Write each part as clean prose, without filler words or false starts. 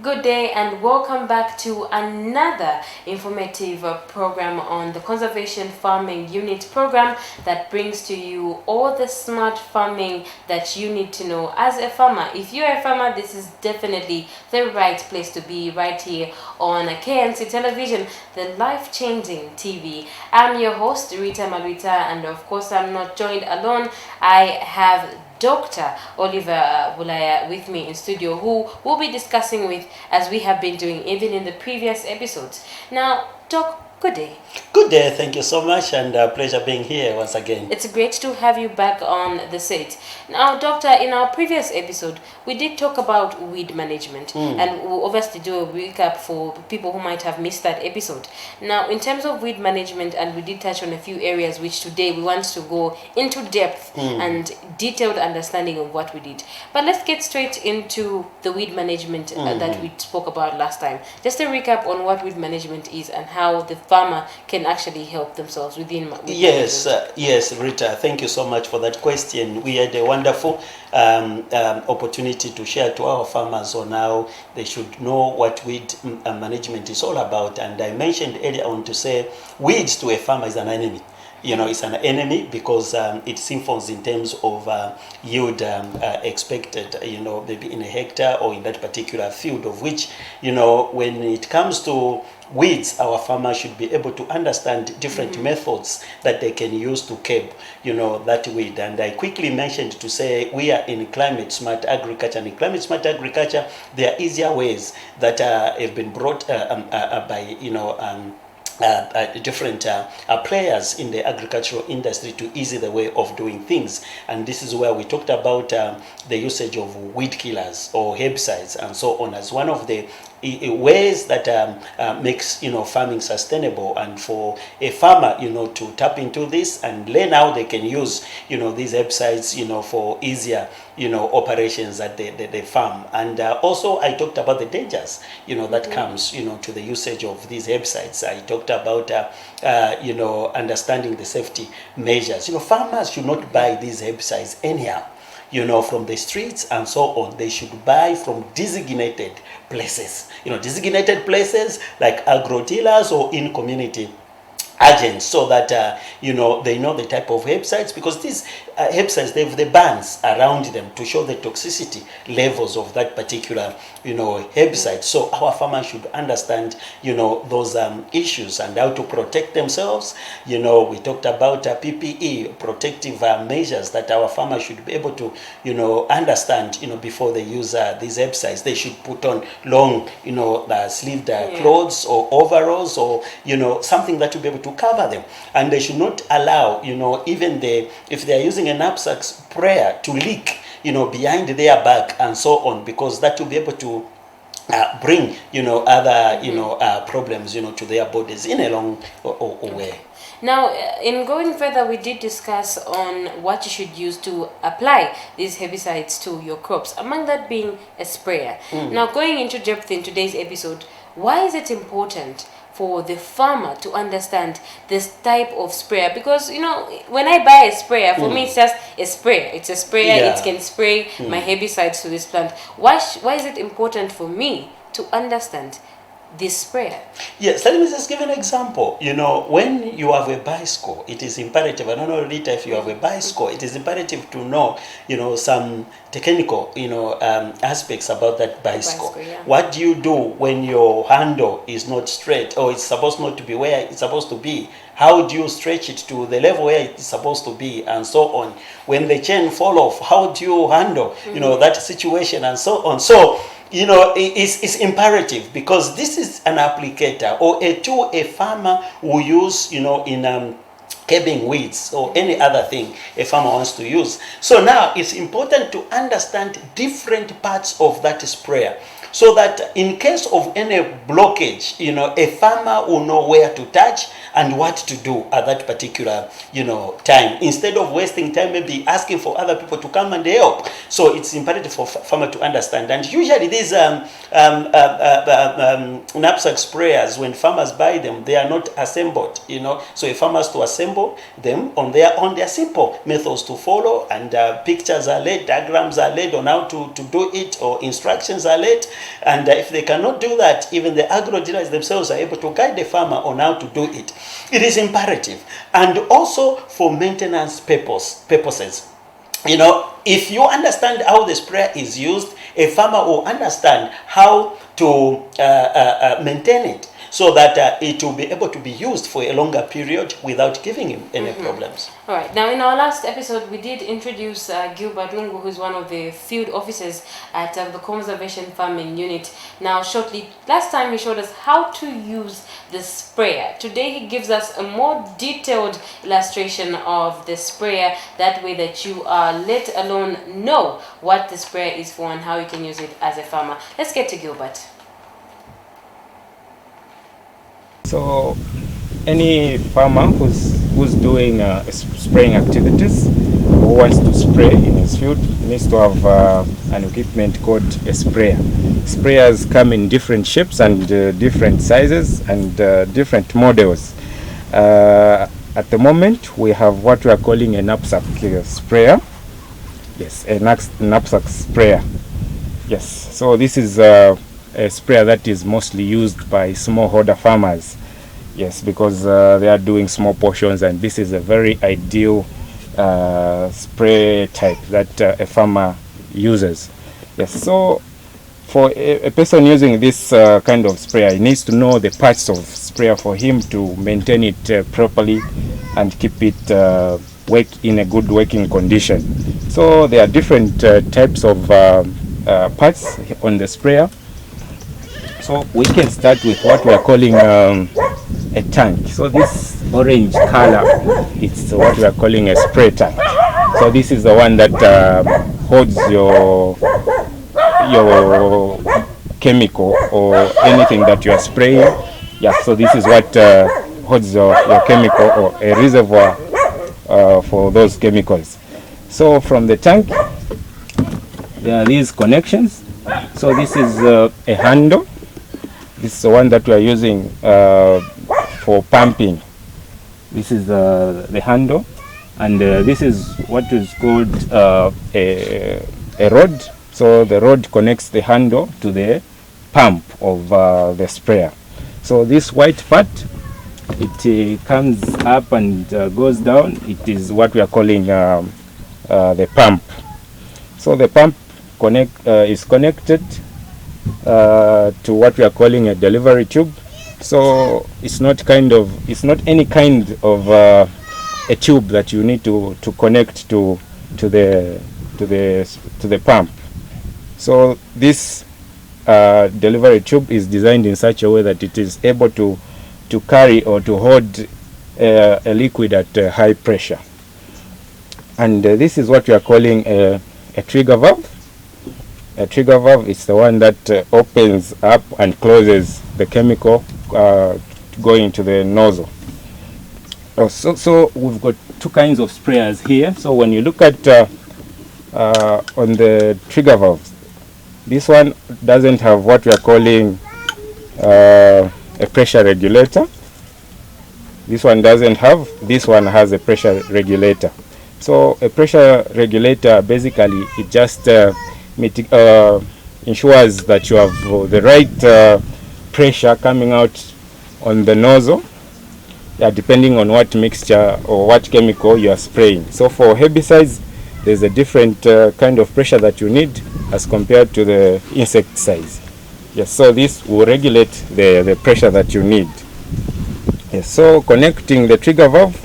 Good day and welcome back to another informative program on the Conservation Farming Unit program that brings to you all the smart farming that you need to know as a farmer. If you're a farmer, this is definitely the right place to be, right here on KNC Television, the life-changing TV. I'm your host, Rita Maluita, and of course I'm not joined alone. I have Dr. Oliver Bulaya with me in studio, who we'll be discussing with as we have been doing even in the previous episodes. Now, Doc, good day. Good day, thank you so much, and pleasure being here once again. It's great to have you back on the set. Now, Doctor, in our previous episode, we did talk about weed management, and we'll obviously do a recap for people who might have missed that episode. Now, in terms of weed management, and we did touch on a few areas which today we want to go into depth and detailed understanding of what we did. But let's get straight into the weed management that we spoke about last time. Just a recap on what weed management is and how the farmer can actually help themselves within yes, Rita, thank you so much for that question. We had a wonderful opportunity to share to our farmers on how they should know what weed management is all about. And I mentioned earlier on to say weeds to a farmer is an enemy. It's an enemy because it simple in terms of yield expected, maybe in a hectare or in that particular field, of which, when it comes to weeds, our farmers should be able to understand different methods that they can use to curb, that weed. And I quickly mentioned to say we are in climate smart agriculture, and in climate smart agriculture, there are easier ways that have been brought by, different players in the agricultural industry to ease the way of doing things. And this is where we talked about the usage of weed killers or herbicides and so on as one of the ways that makes farming sustainable, and for a farmer to tap into this and learn how they can use these herbicides for easier operations at the farm. And also I talked about the dangers that comes to the usage of these herbicides. I talked about understanding the safety measures. Farmers should not buy these herbicides anyhow from the streets and so on. They should buy from designated places, designated places like agro dealers or in community agents, so that they know the type of herbicides, because these herbicides, they have the bands around them to show the toxicity levels of that particular herbicide. So our farmers should understand those issues and how to protect themselves. We talked about PPE, protective measures that our farmers should be able to understand before they use these herbicides. They should put on long sleeved clothes or overalls, or something that will be able to cover them. And they should not allow even if they are using a knapsack sprayer to leak behind their back and so on, because that will be able to bring other problems to their bodies in a long way. Now, in going further, we did discuss on what you should use to apply these herbicides to your crops, among that being a sprayer. Now, going into depth in today's episode, why is it important for the farmer to understand this type of sprayer? Because when I buy a sprayer, for me it's just a sprayer. It's a sprayer. It can spray my herbicides to this plant. Why is it important for me to understand this sprayer? Yes, let me just give an example. When you have a bicycle, it is imperative. I don't know, Rita, if you have a bicycle, it is imperative to know some technical aspects about that bicycle. What do you do when your handle is not straight, or it's supposed not to be where it's supposed to be? How do you stretch it to the level where it's supposed to be, and so on? When the chain fall off, how do you handle that situation, and so on? So it's imperative, because this is an applicator or a tool a farmer will use in curbing weeds or any other thing a farmer wants to use. So now it's important to understand different parts of that sprayer, so that in case of any blockage, a farmer will know where to touch and what to do at that particular, time, instead of wasting time maybe asking for other people to come and help. So it's imperative for farmer to understand. And usually these knapsack sprayers, when farmers buy them, they are not assembled, so a farmer has to assemble them on their own. They are simple methods to follow, and pictures are laid, diagrams are laid on how to do it, or instructions are laid. And if they cannot do that, even the agro dealers themselves are able to guide the farmer on how to do it. It is imperative. And also for maintenance purposes. You know, if you understand how the sprayer is used, a farmer will understand how to maintain it, so that it will be able to be used for a longer period without giving him any problems. All right. Now, in our last episode, we did introduce Gilbert Lungu, who's one of the field officers at the Conservation Farming Unit. Now, shortly, last time he showed us how to use the sprayer. Today, he gives us a more detailed illustration of the sprayer. That way that you are let alone know what the sprayer is for and how you can use it as a farmer. Let's get to Gilbert. So any farmer who's doing spraying activities, who wants to spray in his field, needs to have an equipment called a sprayer. Sprayers come in different shapes and different sizes and different models. At the moment, we have what we are calling a knapsack sprayer. Yes, a knapsack sprayer. Yes, so this is a sprayer that is mostly used by smallholder farmers. Yes, because they are doing small portions, and this is a very ideal spray type that a farmer uses. Yes, so for a person using this kind of sprayer, he needs to know the parts of sprayer for him to maintain it properly and keep it in a good working condition. So there are different types of parts on the sprayer. So we can start with what we are calling a tank. So this orange color, it's what we are calling a spray tank. So this is the one that holds your chemical or anything that you are spraying. Yeah, so this is what holds your chemical, or a reservoir for those chemicals. So from the tank, there are these connections. So this is a handle. This is the one that we are using for pumping. This is the handle, and this is what is called a rod. So the rod connects the handle to the pump of the sprayer. So this white part, it comes up and goes down. It is what we are calling the pump. So the pump is connected to what we are calling a delivery tube. So it's not any kind of a tube that you need to connect to the pump. So this delivery tube is designed in such a way that it is able to carry or to hold a liquid at high pressure. And this is what we are calling a trigger valve. A trigger valve is the one that opens up and closes the chemical going to the nozzle. So we've got two kinds of sprayers here. So when you look at on the trigger valves, this one doesn't have what we are calling a pressure regulator. This one doesn't have. This one has a pressure regulator. So a pressure regulator, basically, it just ensures that you have the right pressure coming out on the nozzle, depending on what mixture or what chemical you are spraying. So for herbicides, there's a different kind of pressure that you need as compared to the insecticides. Yes, so this will regulate the pressure that you need. Yes, so connecting the trigger valve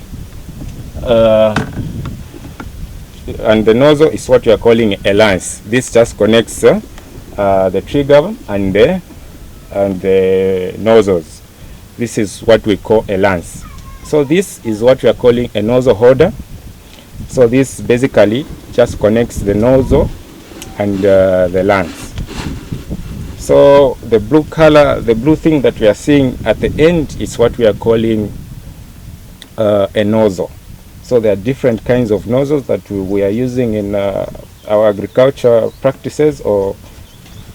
and the nozzle is what we are calling a lance. This just connects the trigger and the nozzles. This is what we call a lance. So this is what we are calling a nozzle holder. So this basically just connects the nozzle and the lance. So the blue color, the blue thing that we are seeing at the end is what we are calling a nozzle. So there are different kinds of nozzles that we are using in our agriculture practices, or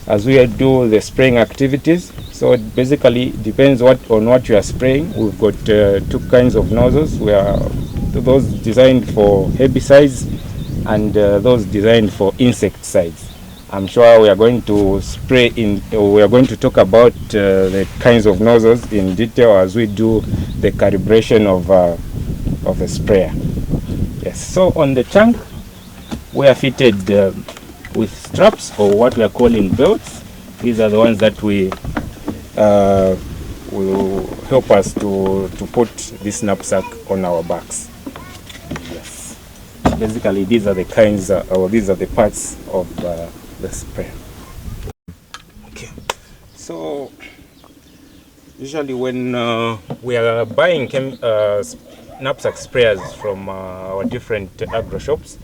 as we do the spraying activities. So it basically depends on what you are spraying. We've got two kinds of nozzles. We are those designed for herbicides and those designed for insecticides. I'm sure we are going to we are going to talk about the kinds of nozzles in detail as we do the calibration of the sprayer. Yes, so on the tank we are fitted with straps, or what we are calling belts. These are the ones that will help us to put this knapsack on our backs. Yes, basically these are the kinds or these are the parts of the sprayer. Okay, so usually when we are buying knapsack sprayers from our different agro shops,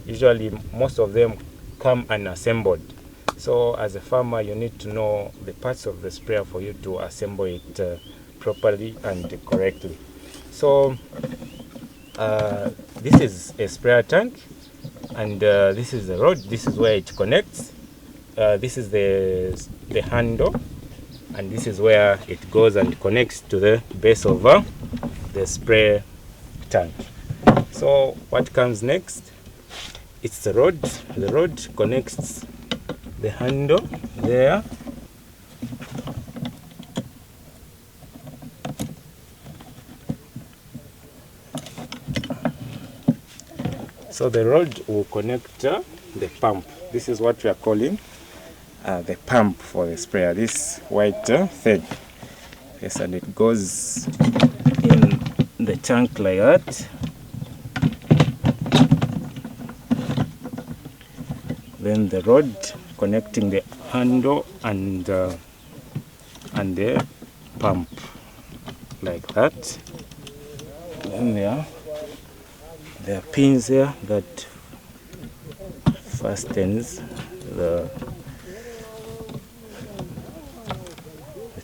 usually most of them come unassembled. So as a farmer, you need to know the parts of the sprayer for you to assemble it properly and correctly. So this is a sprayer tank, and this is the rod. This is where it connects. This is the handle, and this is where it goes and connects to the base of the spray tank. So what comes next? It's the rod. The rod connects the handle there. So the rod will connect the pump. This is what we are calling the pump for the sprayer, this white thread. Yes, and it goes in the tank like that. Then the rod connecting the handle and the pump like that. Then there are pins there that fastens the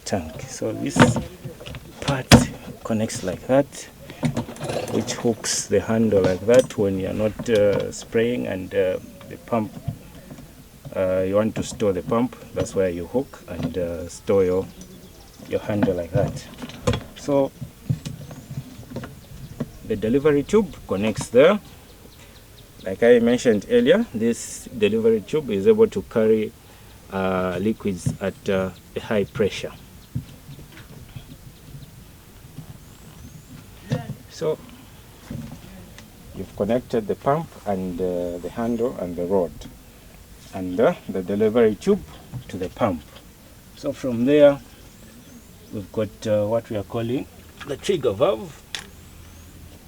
tank. So this part connects like that, which hooks the handle like that when you are not spraying, and the pump, you want to store the pump, that's where you hook and store your handle like that. So the delivery tube connects there. Like I mentioned earlier, this delivery tube is able to carry liquids at a high pressure. So you've connected the pump and the handle and the rod and the delivery tube to the pump. So from there we've got what we are calling the trigger valve.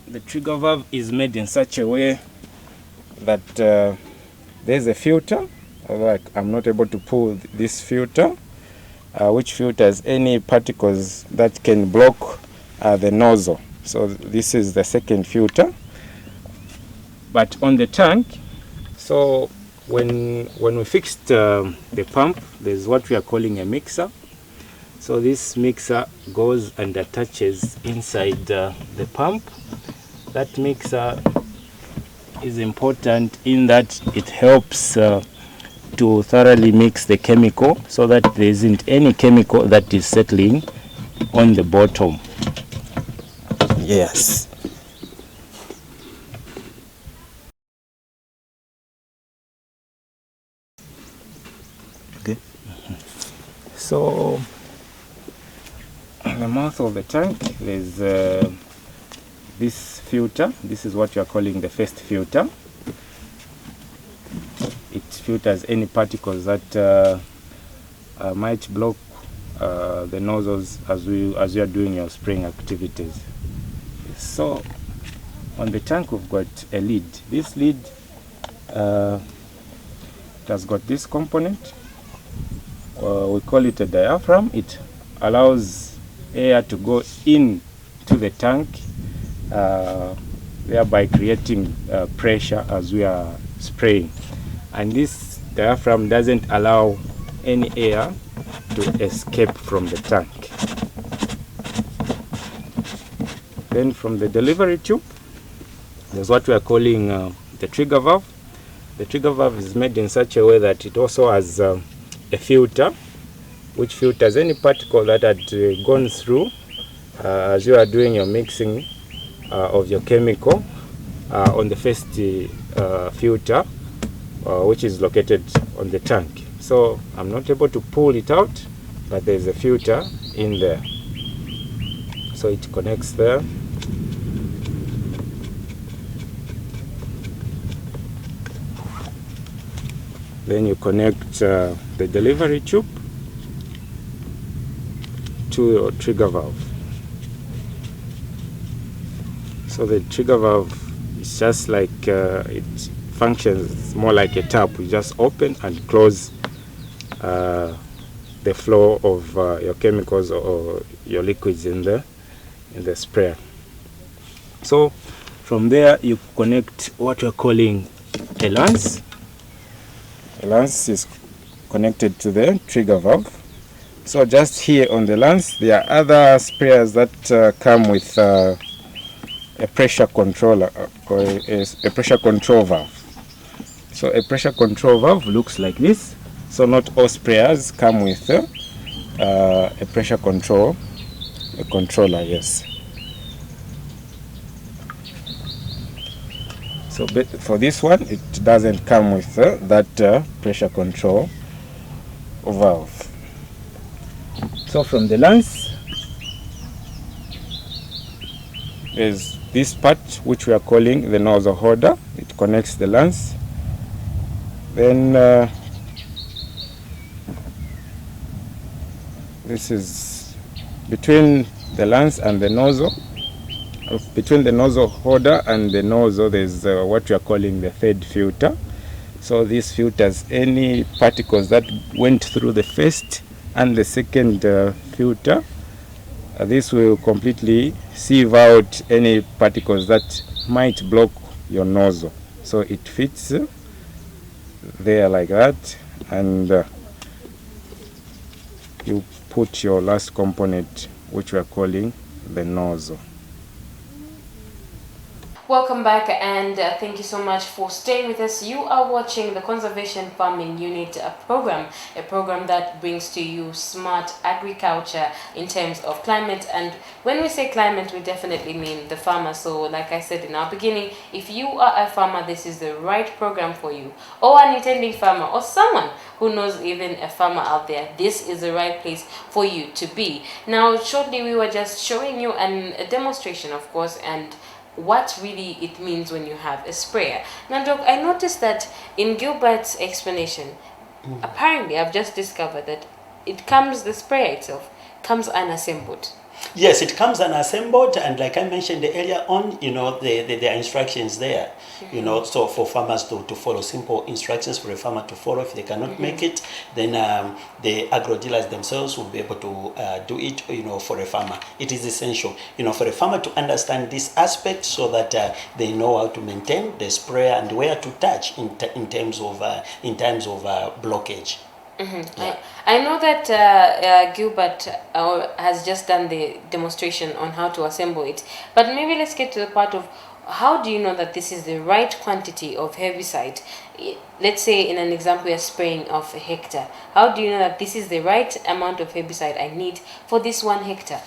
The trigger valve is made in such a way that there's a filter. Like, I'm not able to pull this filter, which filters any particles that can block the nozzle. So this is the second filter. But on the tank, so when we fixed the pump, there's what we are calling a mixer. So this mixer goes and attaches inside the pump. That mixer is important in that it helps to thoroughly mix the chemical so that there isn't any chemical that is settling on the bottom. Yes. Okay. So in the mouth of the tank there's this filter. This is what you are calling the first filter. It filters any particles that might block the nozzles as you are doing your spraying activities. So on the tank we've got a lid. This lid it has got this component. We call it a diaphragm. It allows air to go in to the tank, thereby creating pressure as we are spraying. And this diaphragm doesn't allow any air to escape from the tank. Then from the delivery tube, there's what we are calling the trigger valve. The trigger valve is made in such a way that it also has a filter, which filters any particle that had gone through as you are doing your mixing of your chemical on the first filter, which is located on the tank. So I'm not able to pull it out, but there's a filter in there. So it connects there. Then you connect the delivery tube to your trigger valve. So the trigger valve is just like it functions more like a tap. You just open and close the flow of your chemicals or your liquids in the sprayer. So from there you connect what we're calling a lance. The lance is connected to the trigger valve. So just here on the lance, there are other sprayers that come with a pressure controller or a pressure control valve. So a pressure control valve looks like this. So not all sprayers come with a pressure controller, yes. So for this one, it doesn't come with that pressure control valve. So from the lance, there's this part which we are calling the nozzle holder. It connects the lance. Then this is between the lance and the nozzle. Between the nozzle holder and the nozzle, there's what we are calling the third filter. So this filters any particles that went through the first and the second filter. This will completely sieve out any particles that might block your nozzle. So it fits there like that, and you put your last component, which we are calling the nozzle. Welcome back, and thank you so much for staying with us. You are watching the Conservation Farming Unit program, a program that brings to you smart agriculture in terms of climate. And when we say climate, we definitely mean the farmer. So like I said in our beginning, if you are a farmer, this is the right program for you, or an intending farmer, or someone who knows even a farmer out there. This is the right place for you to be. Now, shortly we were just showing you a demonstration, of course, and what really it means when you have a sprayer. Now, Doc, I noticed that in Gilbert's explanation, apparently I've just discovered that the sprayer itself comes unassembled. Yes, it comes unassembled, and like I mentioned earlier on, there are instructions there, so for farmers to follow, simple instructions for a farmer to follow. If they cannot make it, then the agro dealers themselves will be able to do it, for a farmer. It is essential, for a farmer to understand this aspect so that they know how to maintain the sprayer and where to touch in terms of blockage. Mm-hmm. Yeah. I know that Gilbert has just done the demonstration on how to assemble it, but maybe let's get to the part of how do you know that this is the right quantity of herbicide? Let's say in an example, you're spraying off a hectare. How do you know that this is the right amount of herbicide I need for this 1 hectare?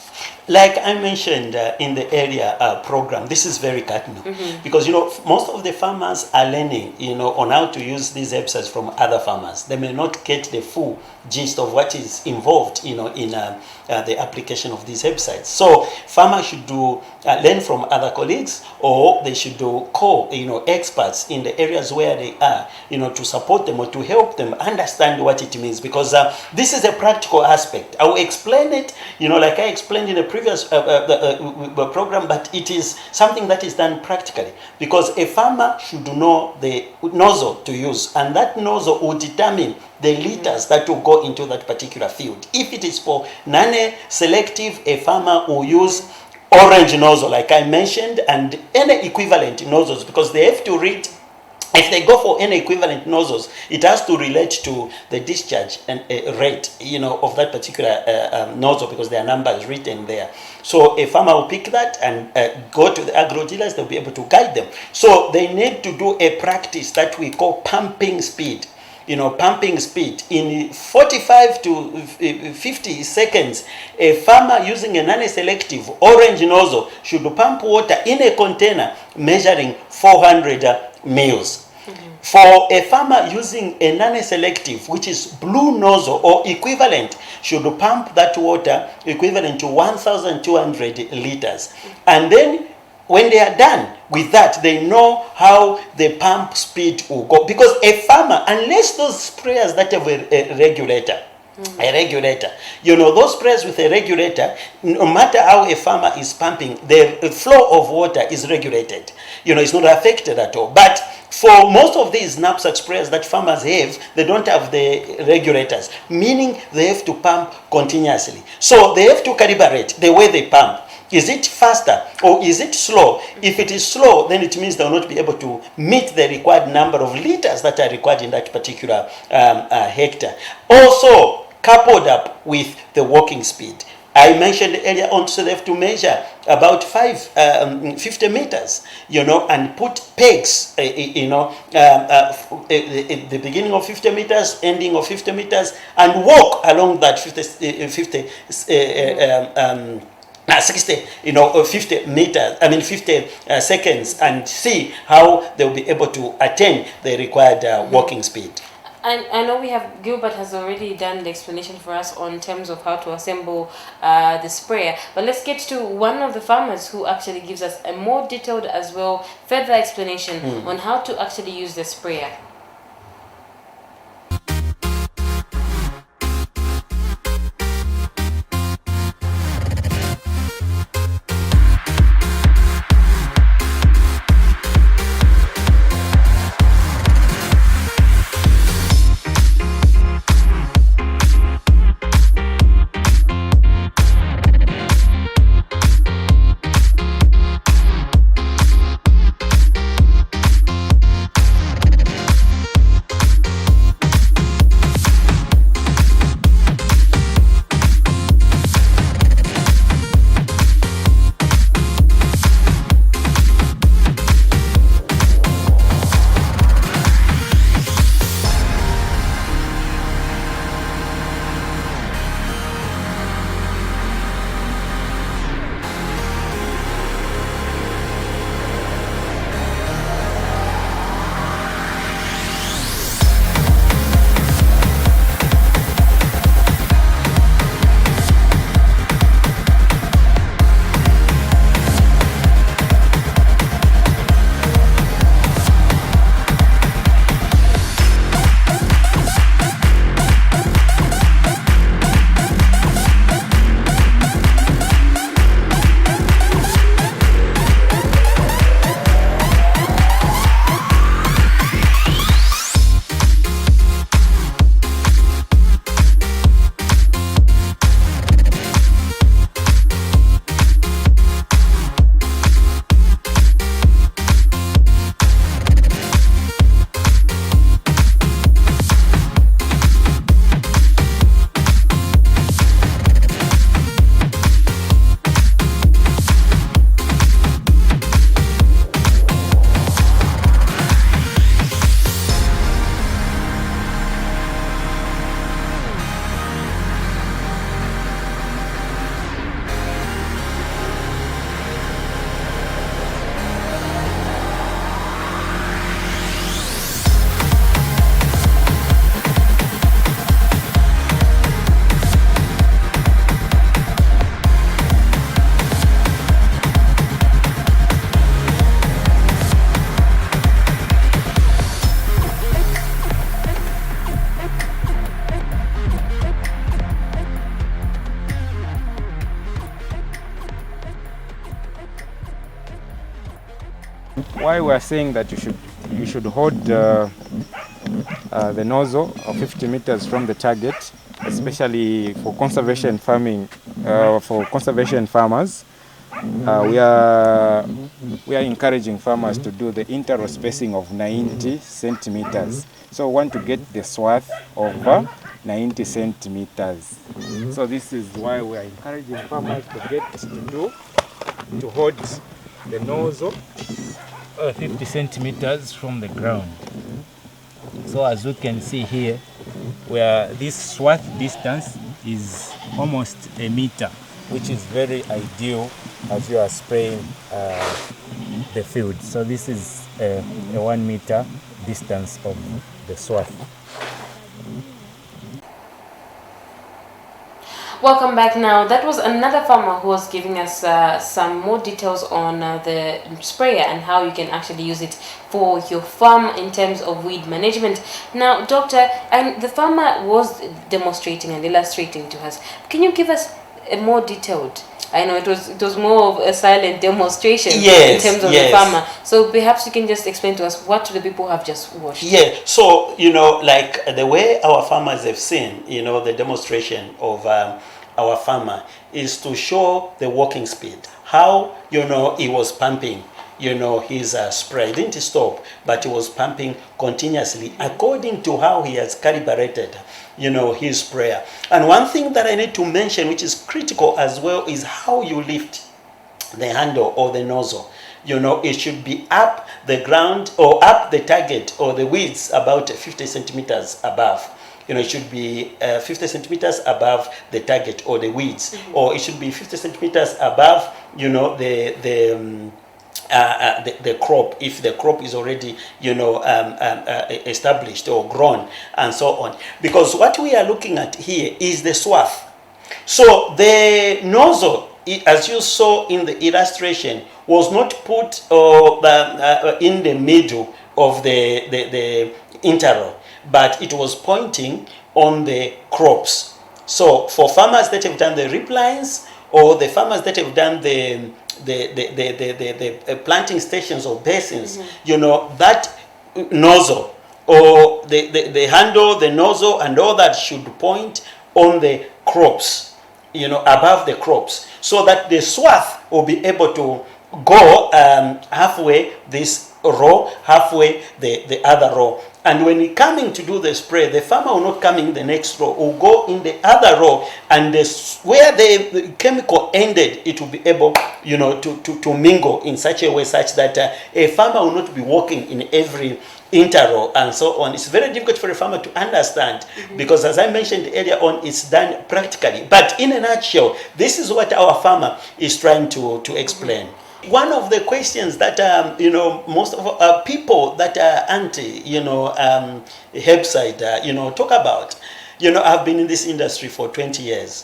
Like I mentioned in the earlier program, this is very cardinal, because most of the farmers are learning on how to use these herbicides from other farmers. They may not get the full gist of what is involved in the application of these herbicides. So farmers should learn from other colleagues, or they should call experts in the areas where they are, to support them or to help them understand what it means, because this is a practical aspect. I will explain it, like I explained in a previous program, but it is something that is done practically, because a farmer should know the nozzle to use, and that nozzle will determine the liters that will go into that particular field. If it is for nane-selective, a farmer will use orange nozzle, like I mentioned, and any equivalent nozzles, because they have to read. If they go for any equivalent nozzles, it has to relate to the discharge and rate, of that particular nozzle, because their number is written there. So a farmer will pick that and go to the agro dealers. They'll be able to guide them. So they need to do a practice that we call pumping speed. pumping speed in 45 to 50 seconds, a farmer using a non-selective orange nozzle should pump water in a container measuring 400 mils. For a farmer using a non-selective, which is blue nozzle or equivalent, should pump that water equivalent to 1,200 liters. And then when they are done with that, they know how the pump speed will go. Because a farmer, unless those sprayers that have a regulator, those sprayers with a regulator, no matter how a farmer is pumping, the flow of water is regulated. It's not affected at all. But for most of these knapsack sprayers that farmers have, they don't have the regulators, meaning they have to pump continuously. So they have to calibrate the way they pump. Is it faster or is it slow? If it is slow, then it means they will not be able to meet the required number of liters that are required in that particular hectare. Also, coupled up with the walking speed. I mentioned earlier on, so they have to measure about 50 meters, and put pegs, at the beginning of 50 meters, ending of 50 meters, and walk along that 60 meters, 50 seconds, and see how they'll be able to attain the required walking speed. And I know Gilbert has already done the explanation for us on terms of how to assemble the sprayer, but let's get to one of the farmers who actually gives us a more detailed as well further explanation on how to actually use the sprayer. Why we are saying that you should hold the nozzle of 50 meters from the target, especially for conservation farming, for conservation farmers. We are encouraging farmers to do the interval spacing of 90 centimeters. So we want to get the swath of 90 centimeters. So this is why we are encouraging farmers to hold the nozzle 50 centimeters from the ground. So as you can see here, where this swath distance is almost a meter, which is very ideal as you are spraying the field. So this is a 1 meter distance of the swath. Welcome back. Now, that was another farmer who was giving us some more details on the sprayer and how you can actually use it for your farm in terms of weed management. Now, doctor, and the farmer was demonstrating and illustrating to us. Can you give us a more detailed? I know it was more of a silent demonstration in terms of the farmer. So perhaps you can just explain to us what the people have just watched. Yeah, so, like the way our farmers have seen, the demonstration of our farmer is to show the walking speed. How, he was pumping, his spray. He didn't stop, but he was pumping continuously according to how he has calibrated, his sprayer. And one thing that I need to mention, which is critical as well, is how you lift the handle or the nozzle. It should be up the ground or up the target or the weeds about 50 centimeters above. It should be 50 centimeters above the target or the weeds, or it should be 50 centimeters above, the crop, if the crop is already, established or grown, and so on. Because what we are looking at here is the swath. So the nozzle, as you saw in the illustration, was not put in the middle of the interval, but it was pointing on the crops. So for farmers that have done the rip lines, or the farmers that have done the planting stations or basins, that nozzle or the handle, the nozzle, and all that should point on the crops, above the crops, so that the swath will be able to go halfway this row, halfway the other row. And when you're coming to do the spray, the farmer will not come in the next row, will go in the other row, and where the chemical ended, it will be able, to mingle in such a way such that a farmer will not be walking in every interrow and so on. It's very difficult for a farmer to understand, because as I mentioned earlier on, it's done practically. But in a nutshell, this is what our farmer is trying to explain. One of the questions that most of people that are anti herbicide talk about, I've been in this industry for 20 years,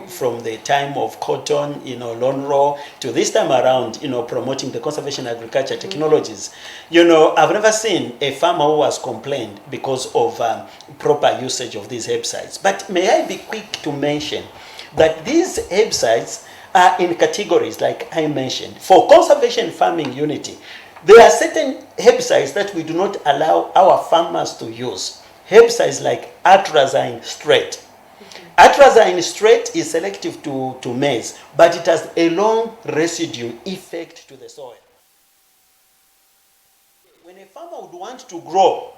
from the time of cotton, lawn row, to this time around, promoting the conservation agriculture technologies. I've never seen a farmer who has complained because of proper usage of these herbicides. But may I be quick to mention that these herbicides are in categories, like I mentioned. For conservation farming unity, there are certain herbicides that we do not allow our farmers to use. Herbicides like atrazine straight. Atrazine straight is selective to maize, but it has a long residue effect to the soil. When a farmer would want to grow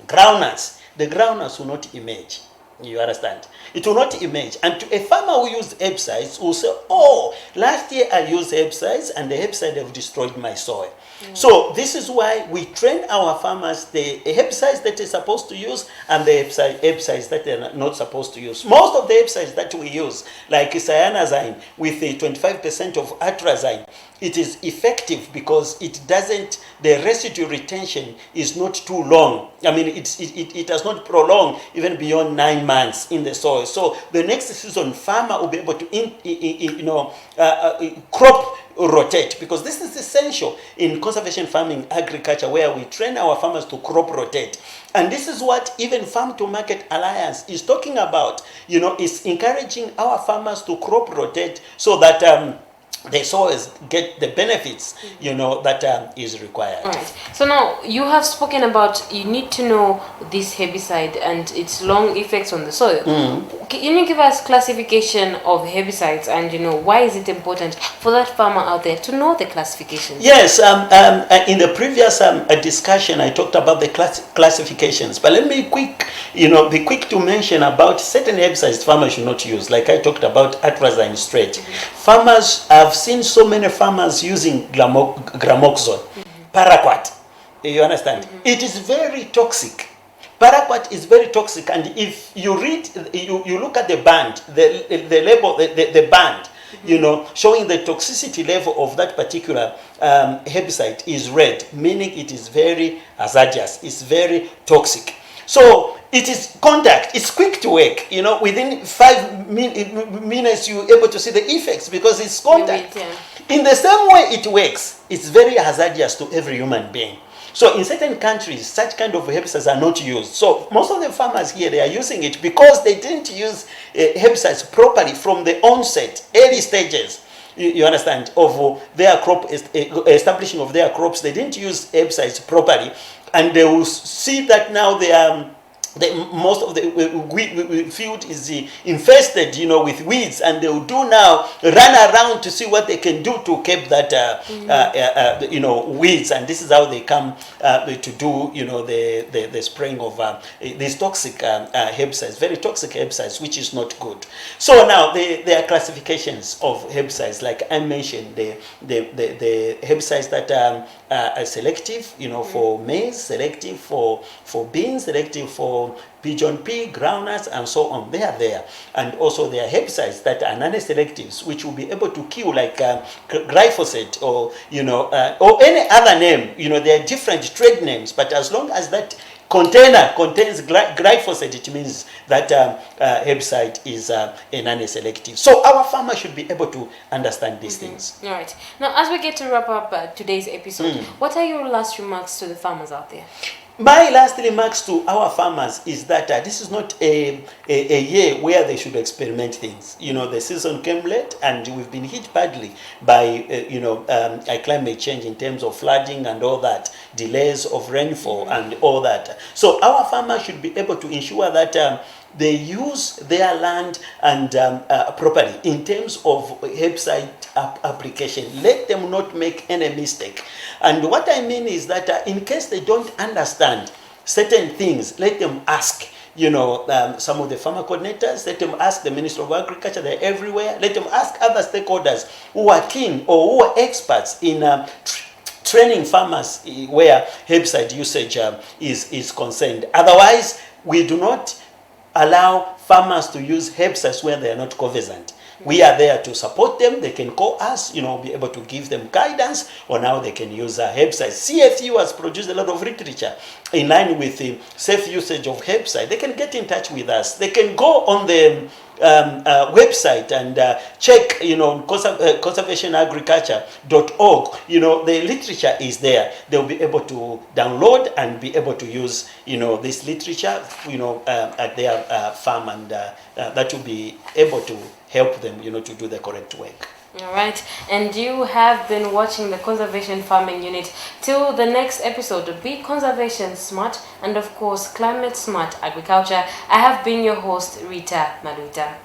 groundnuts, the groundnuts will not emerge. You understand? It will not emerge. And to a farmer who used herbicides will say, oh, last year I used herbicides and the herbicide have destroyed my soil. So this is why we train our farmers the herbicides that they're supposed to use and the herbicides that they're not supposed to use. Most of the herbicides that we use, like cyanazine with the 25% of atrazine, it is effective because it doesn't, the residue retention is not too long. I mean, it does not prolong even beyond 9 months in the soil. So the next season, farmer will be able to, crop rotate, because this is essential in conservation farming agriculture, where we train our farmers to crop rotate. And this is what even Farm to Market Alliance is talking about. It's encouraging our farmers to crop rotate so that the soils get the benefits, that is required. All right. So now you have spoken about you need to know this herbicide and its long effects on the soil. Can you give us classification of herbicides, and why is it important for that farmer out there to know the classifications? Yes. In the previous discussion, I talked about the classifications, but let me be quick to mention about certain herbicides farmers should not use. Like I talked about atrazine straight. Farmers, I've seen so many farmers using gramoxone, paraquat. You understand? It is very toxic. Paraquat is very toxic, and if you read, you look at the band, the label, the band, you know, showing the toxicity level of that particular herbicide is red, meaning it is very hazardous, it's very toxic. So it is contact, it's quick to work, you know, within 5 minutes you're able to see the effects because it's contact. In the same way it works, it's very hazardous to every human being. So in certain countries, such kind of herbicides are not used. So most of the farmers here, they are using it because they didn't use herbicides properly from the onset, early stages. You understand, of their crop, establishing of their crops. They didn't use herbicides properly, and they will see that now they are. Most of the field is infested, you know, with weeds, and they will do now run around to see what they can do to keep that, you know, weeds, and this is how they come to do, you know, the spraying of these toxic herbicides, very toxic herbicides, which is not good. So now there are classifications of herbicides, like I mentioned, the herbicides that are selective, you know, for maize, selective for beans, selective for pigeon pea, groundnuts, and so on. They are there. And also there are herbicides that are non-selectives, which will be able to kill, like glyphosate, or, you know, or any other name. You know, there are different trade names, but as long as that container contains glyphosate, it means that herbicide is a non-selective. So our farmers should be able to understand these things. All right. Now, as we get to wrap up today's episode, what are your last remarks to the farmers out there? My last remarks to our farmers is that this is not a year where they should experiment things. You know, the season came late, and we've been hit badly by, you know, climate change in terms of flooding and all that, delays of rainfall and all that. So our farmers should be able to ensure that they use their land and properly in terms of herbicide application. Let them not make any mistake. And what I mean is that in case they don't understand certain things, let them ask, you know, some of the farmer coordinators, let them ask the Minister of Agriculture, they're everywhere. Let them ask other stakeholders who are keen or who are experts in training farmers where herbicide usage is concerned. Otherwise, we do not allow farmers to use herbicides where they are not conversant. We are there to support them. They can call us, you know, be able to give them guidance on how they can use herbicides. CFU has produced a lot of literature in line with the safe usage of herbicide. They can get in touch with us. They can go on the website and check, you know, conservationagriculture.org. You know, the literature is there. They'll be able to download and be able to use, you know, this literature, you know, at their farm, and that will be able to help them, you know, to do the correct work. All right, and you have been watching the Conservation Farming Unit. Till the next episode, be conservation smart and, of course, climate smart agriculture. I have been your host, Rita Maluta.